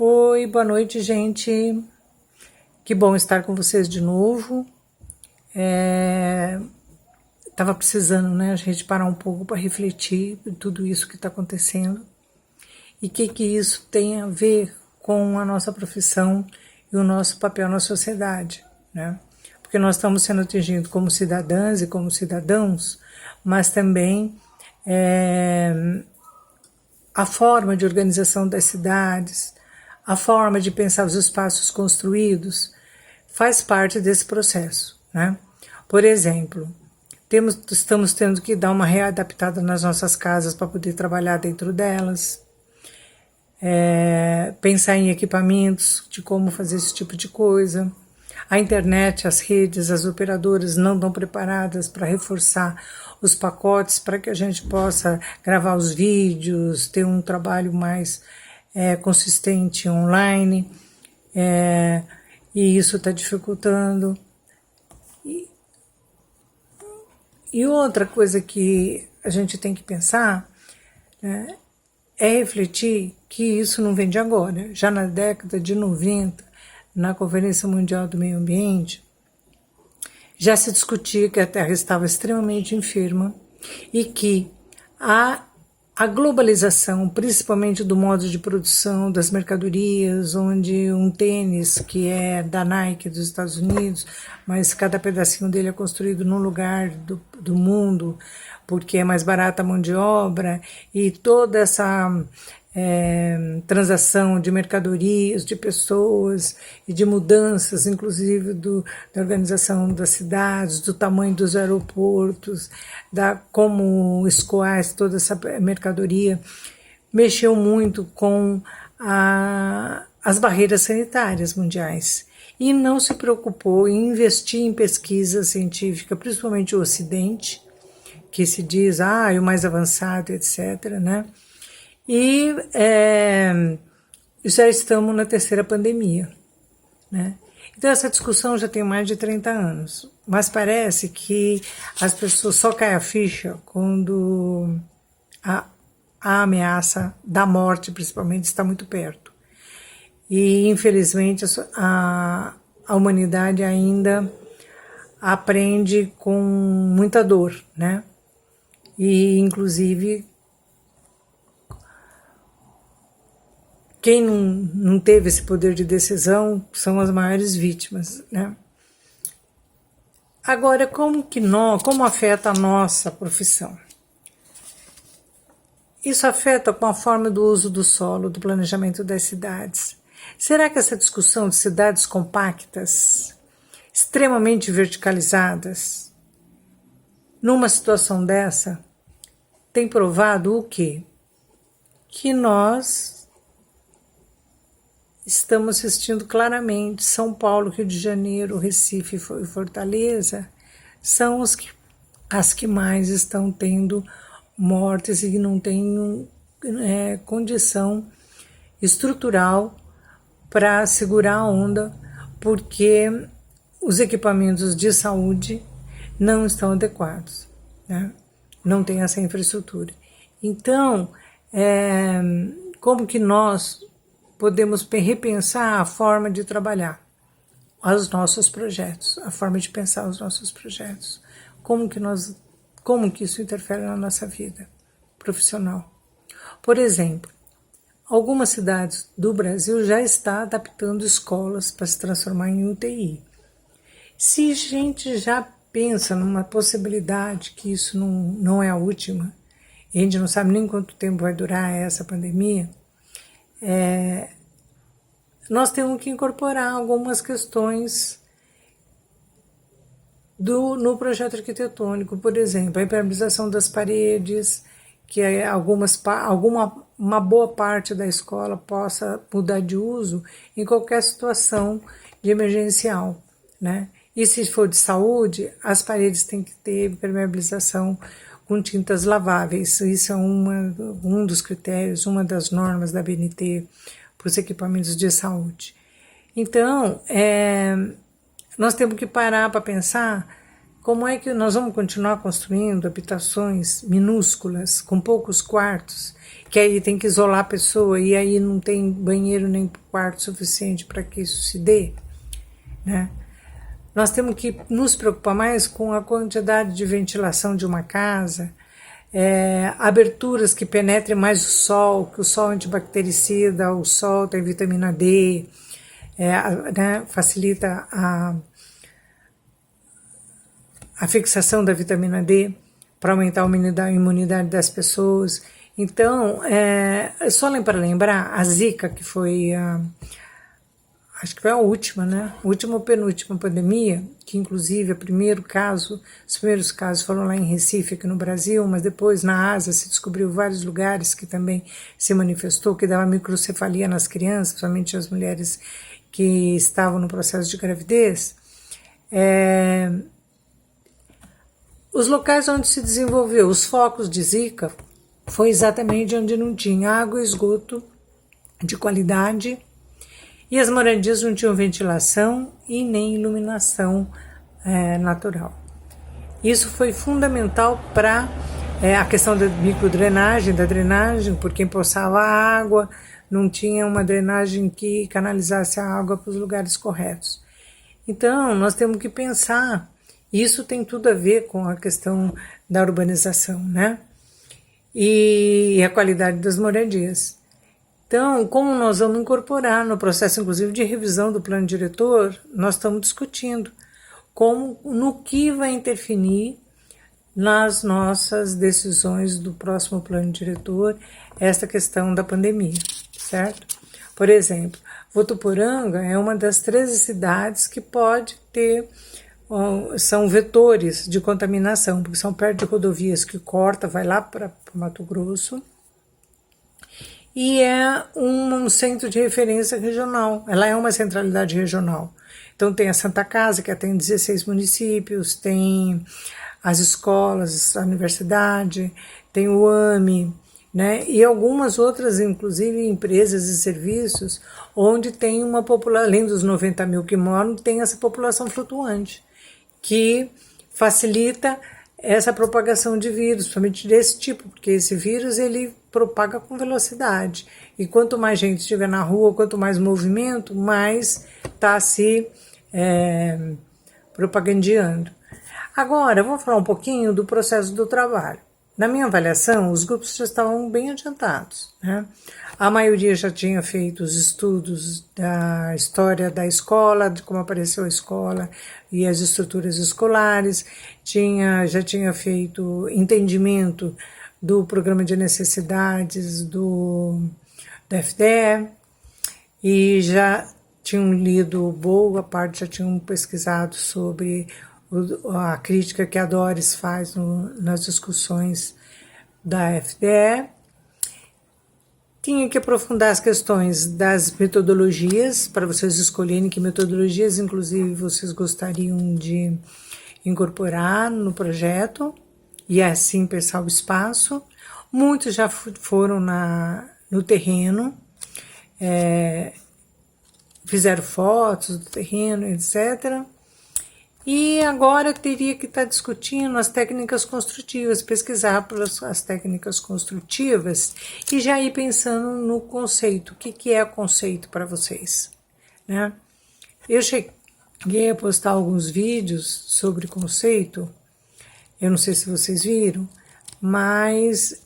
Oi, boa noite, gente. Que bom estar com vocês de novo. Tava precisando, né, a gente parar um pouco para refletir em tudo isso que está acontecendo e o que isso tem a ver com a nossa profissão e o nosso papel na sociedade, né? Porque nós estamos sendo atingidos como cidadãs e como cidadãos, mas também a forma de organização das cidades, a forma de pensar os espaços construídos, faz parte desse processo, né? Por exemplo, estamos tendo que dar uma readaptada nas nossas casas para poder trabalhar dentro delas, pensar em equipamentos, de como fazer esse tipo de coisa. A internet, as redes, as operadoras não estão preparadas para reforçar os pacotes para que a gente possa gravar os vídeos, ter um trabalho mais consistente online, e isso está dificultando. E outra coisa que a gente tem que pensar, né, é refletir que isso não vem de agora. Já na década de 90, na Conferência Mundial do Meio Ambiente, já se discutia que a Terra estava extremamente enferma e que a globalização, principalmente do modo de produção das mercadorias, onde um tênis que é da Nike dos Estados Unidos, mas cada pedacinho dele é construído num lugar do mundo, porque é mais barata a mão de obra, e toda essa transação de mercadorias, de pessoas e de mudanças, inclusive da organização das cidades, do tamanho dos aeroportos, como escoar toda essa mercadoria, mexeu muito com as barreiras sanitárias mundiais e não se preocupou em investir em pesquisa científica, principalmente o Ocidente, que se diz o mais avançado, etc., né? E já estamos na terceira pandemia, né? Então essa discussão já tem mais de 30 anos, mas parece que as pessoas só caem a ficha quando a ameaça da morte, principalmente, está muito perto. E infelizmente a humanidade ainda aprende com muita dor, né? E inclusive quem não teve esse poder de decisão são as maiores vítimas, né? Agora, como afeta a nossa profissão? Isso afeta com a forma do uso do solo, do planejamento das cidades. Será que essa discussão de cidades compactas, extremamente verticalizadas, numa situação dessa, tem provado o quê? Que nós estamos assistindo claramente São Paulo, Rio de Janeiro, Recife e Fortaleza são as que mais estão tendo mortes e não têm condição estrutural para segurar a onda, porque os equipamentos de saúde não estão adequados, né? Não tem essa infraestrutura. Então, como que nós podemos repensar a forma de trabalhar os nossos projetos, a forma de pensar os nossos projetos, como que isso interfere na nossa vida profissional? Por exemplo, algumas cidades do Brasil já estão adaptando escolas para se transformar em UTI. Se a gente já pensa numa possibilidade que isso não é a última, e a gente não sabe nem quanto tempo vai durar essa pandemia, nós temos que incorporar algumas questões no projeto arquitetônico, por exemplo, a impermeabilização das paredes, que uma boa parte da escola possa mudar de uso em qualquer situação de emergencial, né? E se for de saúde, as paredes têm que ter impermeabilização com tintas laváveis. Isso é um dos critérios, uma das normas da BNT para os equipamentos de saúde. Então, nós temos que parar para pensar como é que nós vamos continuar construindo habitações minúsculas, com poucos quartos, que aí tem que isolar a pessoa e aí não tem banheiro nem quarto suficiente para que isso se dê, né? Nós temos que nos preocupar mais com a quantidade de ventilação de uma casa, aberturas que penetrem mais o sol, que o sol é antibactericida, o sol tem vitamina D, né, facilita a fixação da vitamina D para aumentar a imunidade das pessoas. Então, só para lembrar, a Zika, que foi acho que foi a última, né? A última ou penúltima pandemia, que inclusive os primeiros casos foram lá em Recife, aqui no Brasil, mas depois na Ásia se descobriu vários lugares que também se manifestou, que dava microcefalia nas crianças, principalmente as mulheres que estavam no processo de gravidez. Os locais onde se desenvolveu os focos de Zika foi exatamente onde não tinha água e esgoto de qualidade, e as moradias não tinham ventilação e nem iluminação natural. Isso foi fundamental para a questão da microdrenagem, da drenagem, porque empoçava a água, não tinha uma drenagem que canalizasse a água para os lugares corretos. Então, nós temos que pensar, isso tem tudo a ver com a questão da urbanização, né? E a qualidade das moradias. Então, como nós vamos incorporar no processo, inclusive, de revisão do plano diretor, nós estamos discutindo no que vai interferir nas nossas decisões do próximo plano diretor esta questão da pandemia, certo? Por exemplo, Votuporanga é uma das 13 cidades que pode ter, são vetores de contaminação, porque são perto de rodovias que corta, vai lá para Mato Grosso, e é um centro de referência regional, ela é uma centralidade regional. Então tem a Santa Casa, que atende 16 municípios, tem as escolas, a universidade, tem o AME, né? E algumas outras, inclusive empresas e serviços, onde tem uma população, além dos 90 mil que moram, tem essa população flutuante, que facilita essa propagação de vírus, principalmente desse tipo, porque esse vírus ele propaga com velocidade. E quanto mais gente estiver na rua, quanto mais movimento, mais está se propagandeando. Agora, vamos falar um pouquinho do processo do trabalho. Na minha avaliação, os grupos já estavam bem adiantados, né? A maioria já tinha feito os estudos da história da escola, de como apareceu a escola e as estruturas escolares, já tinha feito entendimento do programa de necessidades do FDE e já tinham lido boa parte, já tinham pesquisado sobre a crítica que a Doris faz nas discussões da FDE. Tinha que aprofundar as questões das metodologias, para vocês escolherem que metodologias, inclusive, vocês gostariam de incorporar no projeto, e assim pensar o espaço. Muitos já foram no terreno, fizeram fotos do terreno, etc., e agora teria que estar discutindo as técnicas construtivas, pesquisar as técnicas construtivas e já ir pensando no conceito. O que é conceito para vocês, né? Eu cheguei a postar alguns vídeos sobre conceito, eu não sei se vocês viram, mas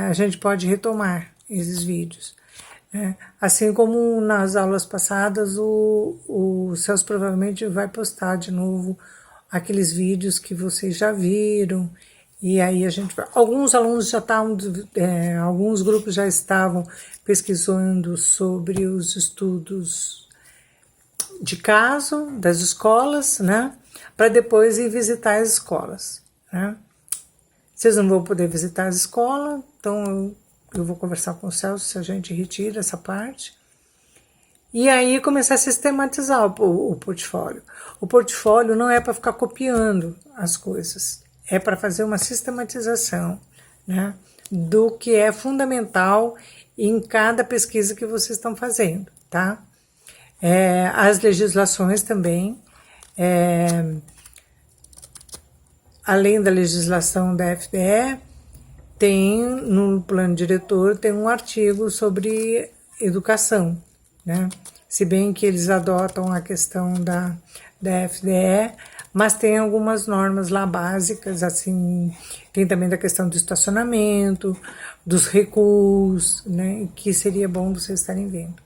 a gente pode retomar esses vídeos. Assim como nas aulas passadas, o Celso provavelmente vai postar de novo aqueles vídeos que vocês já viram, e aí a gente vai. Alguns alunos já estavam, alguns grupos já estavam pesquisando sobre os estudos de caso das escolas, né, para depois ir visitar as escolas, né. Vocês não vão poder visitar as escolas, então eu vou conversar com o Celso se a gente retira essa parte. E aí começar a sistematizar o portfólio. O portfólio não é para ficar copiando as coisas, é para fazer uma sistematização, né, do que é fundamental em cada pesquisa que vocês estão fazendo, tá? As legislações também, além da legislação da FDE, tem no plano diretor tem um artigo sobre educação, né? Se bem que eles adotam a questão da FDE, mas tem algumas normas lá básicas, assim, tem também da questão do estacionamento, dos recuos, né? Que seria bom vocês estarem vendo.